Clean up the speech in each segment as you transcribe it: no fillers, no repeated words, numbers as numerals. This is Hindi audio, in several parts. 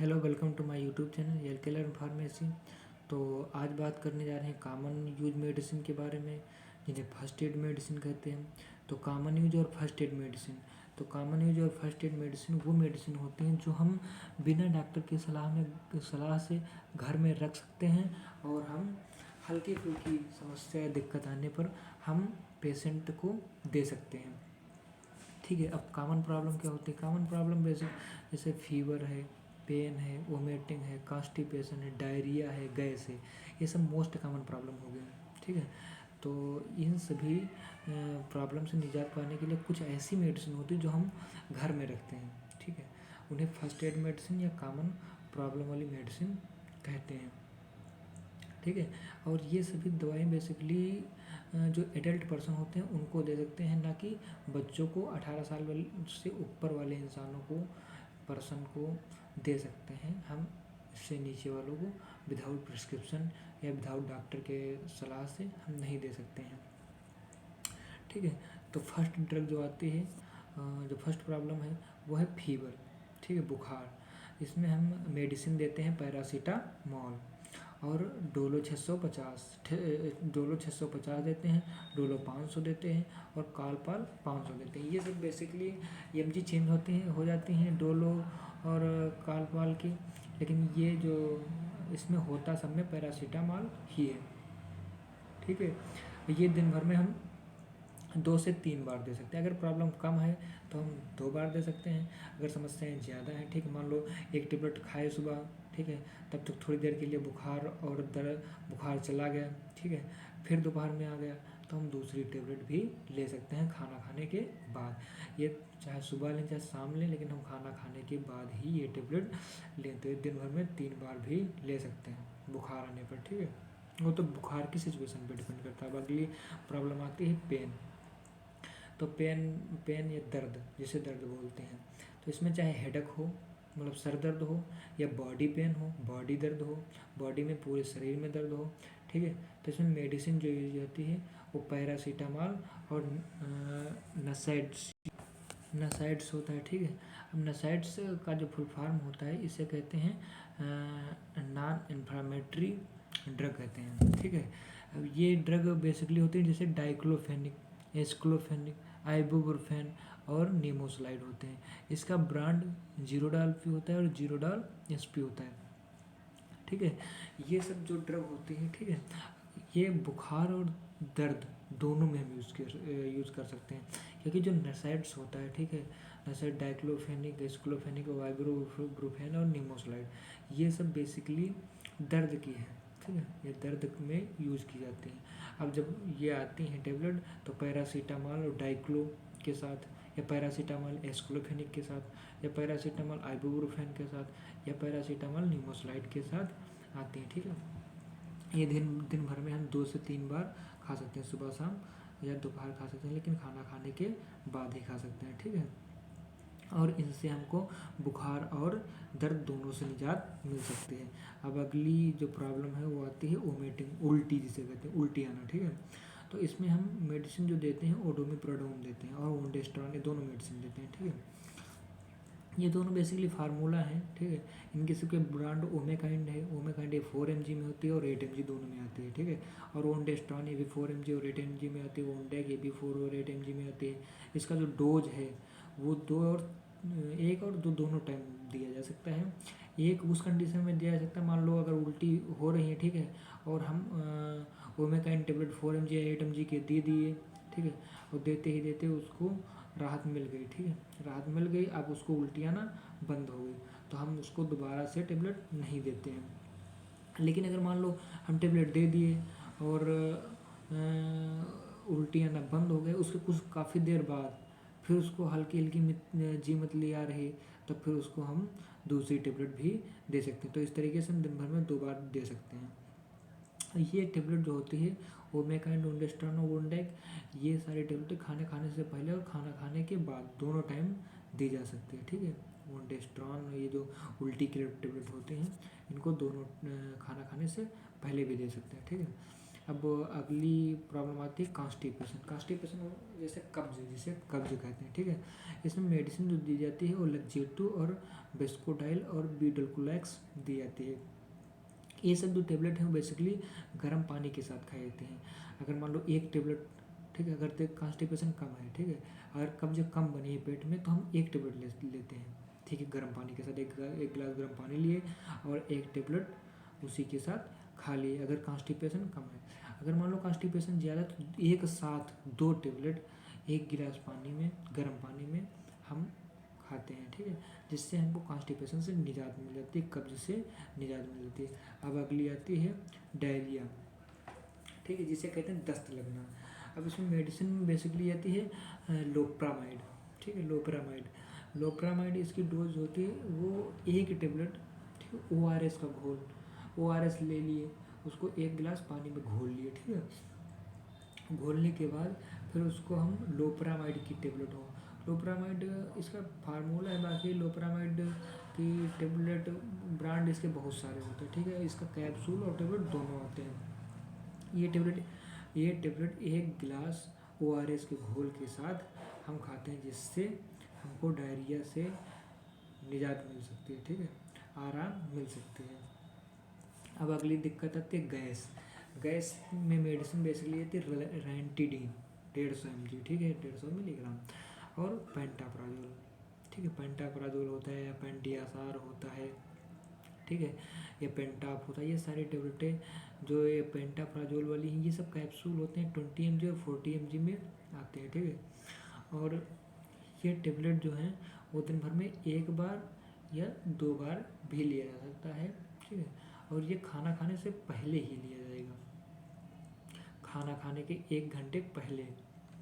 Hello, welcome to my YouTube channel health care and pharmacy. तो आज बात करने जा रहे हैं कॉमन यूज मेडिसिन के बारे में, जिन्हें फर्स्ट एड मेडिसिन कहते हैं। तो कॉमन यूज और फर्स्ट एड मेडिसिन, तो कॉमन यूज और फर्स्ट एड मेडिसिन वो मेडिसिन होती हैं जो हम बिना डॉक्टर की सलाह से घर में रख सकते हैं, और हम हल्की फुल्की समस्या या दिक्कत आने पर हम पेशेंट को दे सकते हैं। ठीक है। अब कॉमन प्रॉब्लम क्या होती है? कॉमन प्रॉब्लम जैसे फीवर है, पेन है, वोमिटिंग है, कॉन्स्टिपेशन है, डायरिया है, गैस है, ये सब मोस्ट कॉमन प्रॉब्लम हो गए हैं। ठीक है। तो इन सभी प्रॉब्लम से निजात पाने के लिए कुछ ऐसी मेडिसिन होती है जो हम घर में रखते हैं। ठीक है। उन्हें फर्स्ट एड मेडिसिन या कॉमन प्रॉब्लम वाली मेडिसिन कहते हैं। ठीक है। और ये सभी दवाएं बेसिकली जो एडल्ट पर्सन होते हैं उनको दे सकते हैं, ना कि बच्चों को, 18 साल से ऊपर वाले इंसानों को, पर्सन को दे सकते हैं हम। इससे नीचे वालों को विदाउट प्रिस्क्रिप्शन या विदाउट डॉक्टर के सलाह से हम नहीं दे सकते हैं। ठीक है। तो फर्स्ट ड्रग जो आती है, जो फर्स्ट प्रॉब्लम है वो है फीवर। ठीक है, बुखार। इसमें हम मेडिसिन देते हैं पैरासीटामॉल और डोलो 650 देते हैं, डोलो 500 देते हैं, और कालपाल 500 देते हैं। ये सब बेसिकली एमजी चेंज हो जाती हैं डोलो और कालपाल की, लेकिन ये जो इसमें होता सब में पैरासीटामॉल ही है। ठीक है। ये दिन भर में हम 2 से 3 बार दे सकते हैं। अगर प्रॉब्लम कम है तो हम 2 बार दे सकते हैं। अगर समस्याएं ज़्यादा हैं, ठीक है, मान लो एक टेबलेट खाए सुबह, ठीक है, तब तक थोड़ी देर के लिए बुखार चला गया, ठीक है, फिर दोपहर में आ गया, तो हम दूसरी टेबलेट भी ले सकते हैं खाना खाने के बाद। ये चाहे सुबह लें चाहे शाम लें, लेकिन हम खाना खाने के बाद ही ये टेबलेट लें। तो दिन भर में 3 बार भी ले सकते हैं बुखार आने पर। ठीक है। वो तो बुखार की सिचुएशन पर डिपेंड करता है। अब अगली प्रॉब्लम आती है पेन। तो पेन या दर्द, जिसे दर्द बोलते हैं, तो इसमें चाहे हेडेक हो, मतलब सर दर्द हो, या बॉडी पेन हो, बॉडी दर्द हो, बॉडी में पूरे शरीर में दर्द हो, ठीक है, तो इसमें मेडिसिन जो यूज होती है वो पैरासीटामॉल और नसाइड्स होता है। ठीक है। अब नसाइड्स का जो फुल फॉर्म होता है, इसे कहते हैं नॉन इन्फ्लामेटरी ड्रग कहते हैं। ठीक है। अब ये ड्रग बेसिकली होती है जैसे डाइक्लोफेनिक, एस्क्लोफेनिक, आइबुप्रोफेन और निमोसलाइड होते हैं। इसका ब्रांड जीरोडाल पी होता है और जीरोडाल एसपी होता है। ठीक है। ये सब जो ड्रग होती है, ठीक है, ये बुखार और दर्द दोनों में हम यूज़ कर सकते हैं, क्योंकि जो नसाइड्स होता है, ठीक है, नसाइड डाइक्लोफेनिक, एस्क्लोफेनिक, आइबुप्रोफेन और निमोसलाइड, ये सब बेसिकली दर्द की है। ठीक है, ये दर्द में यूज़ की जाती हैं। अब जब ये आती हैं टेबलेट, तो पैरासीटामॉल और डाइक्लो के साथ, या पैरासीटामॉल एस्क्लोफेनिक के साथ, या पैरासीटामॉल आइबुप्रोफेन के साथ, या पैरासीटामॉल निमोसलाइड के साथ आती हैं। ठीक है। ये दिन भर में हम 2 से 3 बार खा सकते हैं, सुबह शाम, या दोपहर खा सकते हैं, लेकिन खाना खाने के बाद ही खा सकते हैं। ठीक है। और इनसे हमको बुखार और दर्द दोनों से निजात मिल सकती है। अब अगली जो प्रॉब्लम है वो आती है वोमिटिंग, उल्टी जिसे कहते हैं, उल्टी आना। ठीक है। तो इसमें हम मेडिसिन जो देते हैं ओडोमिप्रोडोन देते हैं और ओंडेस्ट्रॉन, ये दोनों मेडिसिन देते हैं। ठीक है। ये दोनों बेसिकली फार्मूला हैं। ठीक है। इनके सबके ब्रांड ओमेकाइंड है। ओमेकाइंड ये 4 mg में होती है और 8 mg दोनों में आती है। ठीक है। और ओंडेस्ट्रॉन ये भी 4 mg और 8 mg में आती है। ओंडेक ये भी 4 और 8 mg में आती है। इसका जो डोज है वो 1 और 2 दोनों टाइम दिया जा सकता है। एक उस कंडीशन में दिया जा सकता है, मान लो अगर उल्टी हो रही है, ठीक है, और हम ओमेकाइंड टेबलेट 4 mg या 8 mg के दे दिए, ठीक है, और देते ही देते उसको राहत मिल गई। ठीक है, राहत मिल गई, अब उसको उल्टी आना बंद हो गई, तो हम उसको दोबारा से टेबलेट नहीं देते हैं। लेकिन अगर मान लो हम टेबलेट दे दिए और उल्टी आना बंद हो गए, उसके कुछ काफ़ी देर बाद फिर उसको हल्की हल्की जी मतली आ रही, तो फिर उसको हम दूसरी टेबलेट भी दे सकते हैं। तो इस तरीके से हम दिन भर में 2 बार दे सकते हैं। ये टेबलेट जो होती है ओमेकाइंड, ओंडेस्ट्रॉन और ओंडेक, ये सारी टेबलेट खाने खाने से पहले और खाना खाने के बाद दोनों टाइम दी जा सकती है। ठीक है। ओंडेस्ट्रॉन, ये जो उल्टी के टेबलेट होते हैं, इनको दोनों खाना खाने से पहले भी दे सकते हैं। ठीक है। अब अगली प्रॉब्लम आती है कॉन्स्टिपेशन। कॉन्स्टिपेशन जैसे कब्ज, जिसे कब्ज कहते हैं, ठीक है। इसमें मेडिसिन जो दी जाती है वो लग्जेटू और बेस्कोडाइल और बीडल्कुलैक्स दी जाती है। ये सब जो टेबलेट हैं वो बेसिकली गर्म पानी के साथ खाए जाते हैं। अगर मान लो एक टेबलेट, ठीक है, अगर कॉन्स्टिपेशन कम है, ठीक है, अगर कब्ज कम बनी है पेट में तो हम एक टेबलेट लेते हैं, ठीक है, गर्म पानी के साथ एक गिलास गर्म पानी लिए और एक टेबलेट उसी के साथ खा लिए, अगर कॉन्स्टिपेशन कम है। अगर मान लो कॉन्स्टिपेशन ज़्यादा तो एक साथ 2 टेबलेट एक गिलास पानी में, गर्म पानी में हम खाते हैं, ठीक है, जिससे हमको कॉन्स्टिपेशन से निजात मिल जाती है, कब्ज से निजात मिल जाती है। अब अगली आती है डायरिया, ठीक है, जिसे कहते हैं दस्त लगना। अब इसमें मेडिसिन बेसिकली आती है लोप्रामाइड, ठीक है, लोप्रामाइड इसकी डोज होती है वो 1 टेबलेट, ठीक है, ORS का घोल, ORS ले लिए, उसको 1 गिलास पानी में घोल लिए, ठीक है। घोलने के बाद फिर उसको हम लोप्रामाइड की टेबलेट हो, लोप्रामाइड इसका फार्मूला है, बाकी लोप्रामाइड की टेबलेट ब्रांड इसके बहुत सारे होते हैं, ठीक है, इसका कैप्सूल और टेबलेट दोनों होते हैं। ये टेबलेट 1 गिलास ORS के घोल के साथ हम खाते हैं, जिससे हमको डायरिया से निजात मिल सकती है, ठीक है, आराम मिल सकती है। अब अगली दिक्कत आती है गैस में मेडिसिन बेसिकली आती है रेंटिडीन 150 mg, ठीक है, 150 मिलीग्राम, और पेंटाप्राजोल, ठीक है, पेंटाप्राजोल होता है या पेंटियासार होता है, ठीक है, या पेंटाप होता है। ये सारी टेबलेटें जो ये पेंटाप्राजोल वाली हैं ये सब कैप्सूल होते हैं, 20 mg और 40 mg में आते हैं, ठीक है। और ये टेबलेट जो हैं वो दिन भर में 1 बार या 2 बार भी लिया जा सकता है, ठीक है, और ये खाना खाने से पहले ही लिया जाएगा, खाना खाने के 1 घंटे पहले,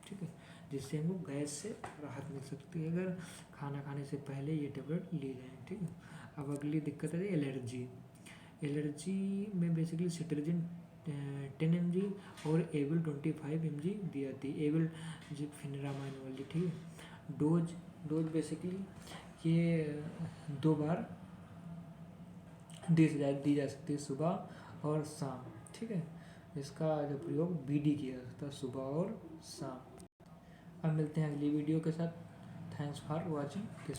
ठीक है, जिससे हमको गैस से राहत मिल सकती है अगर खाना खाने से पहले ये टेबलेट ली जाए, ठीक है। अब अगली दिक्कत है एलर्जी में बेसिकली सिट्रजिन 10 mg और एविल 25 mg दी जाती है, एविल जिपफिनेरामाइन वाली, ठीक है। डोज बेसिकली ये 2 बार दी जा सकती है, सुबह और शाम, ठीक है। इसका जो प्रयोग BD किया जा सकता है, सुबह और शाम। अब मिलते हैं अगली वीडियो के साथ। Thanks for watching.